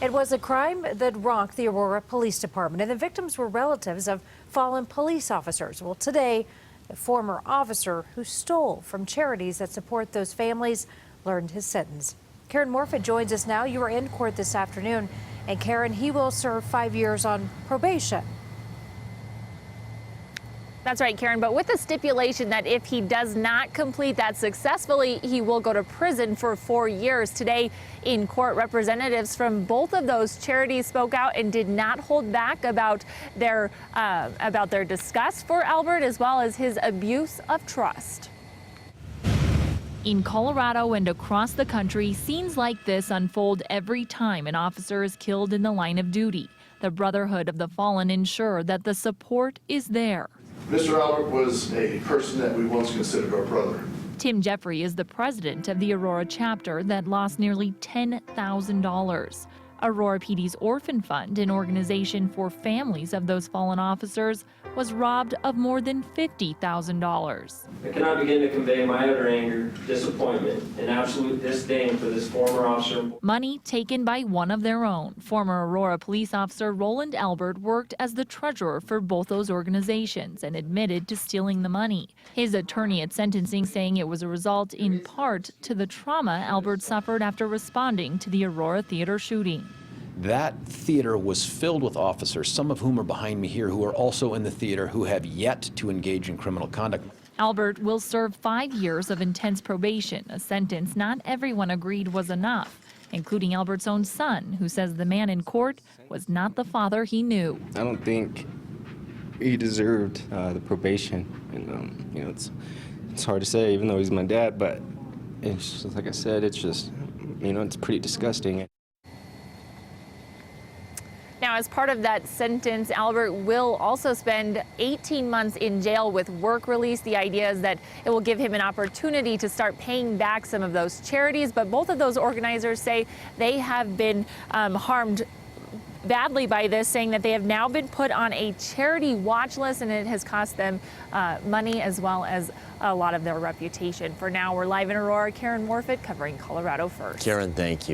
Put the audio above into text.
It was a crime that rocked the Aurora Police Department, and the victims were relatives of fallen police officers. Well, today, the former officer who stole from charities that support those families learned his sentence. Karen Morfitt joins us now. You were in court this afternoon, and Karen, he will serve 5 years on probation. That's right, Karen, but with the stipulation that if he does not complete that successfully, he will go to prison for 4 years. Today in court, representatives from both of those charities spoke out and did not hold back about their disgust for Albert, as well as his abuse of trust. In Colorado and across the country, scenes like this unfold every time an officer is killed in the line of duty. The Brotherhood of the Fallen ensure that the support is there. Mr. Albert was a person that we once considered our brother. Tim Jeffrey is the president of the Aurora chapter that lost nearly $10,000. Aurora PD's Orphan Fund, an organization for families of those fallen officers, was robbed of more than $50,000. I cannot begin to convey my utter anger, disappointment, and absolute disdain for this former officer. Money taken by one of their own. Former Aurora police officer Roland worked as the treasurer for both those organizations and admitted to stealing the money. His attorney at sentencing saying it was a result in part to the trauma Albert suffered after responding to the Aurora theater shooting. That theater was filled with officers, some of whom are behind me here, who are also in the theater, who have yet to engage in criminal conduct. Albert will serve 5 years of intense probation, a sentence not everyone agreed was enough, including Albert's own son, who says the man in court was not the father he knew. I don't think he deserved the probation, and it's hard to say, even though he's my dad, but it's just, like I said, it's just, it's pretty disgusting. Now, as part of that sentence, Albert will also spend 18 months in jail with work release. The idea is that it will give him an opportunity to start paying back some of those charities. But both of those organizers say they have been harmed badly by this, saying that they have now been put on a charity watch list, and it has cost them money as well as a lot of their reputation. For now, we're live in Aurora. Karen Morfitt covering Colorado First. Karen, thank you.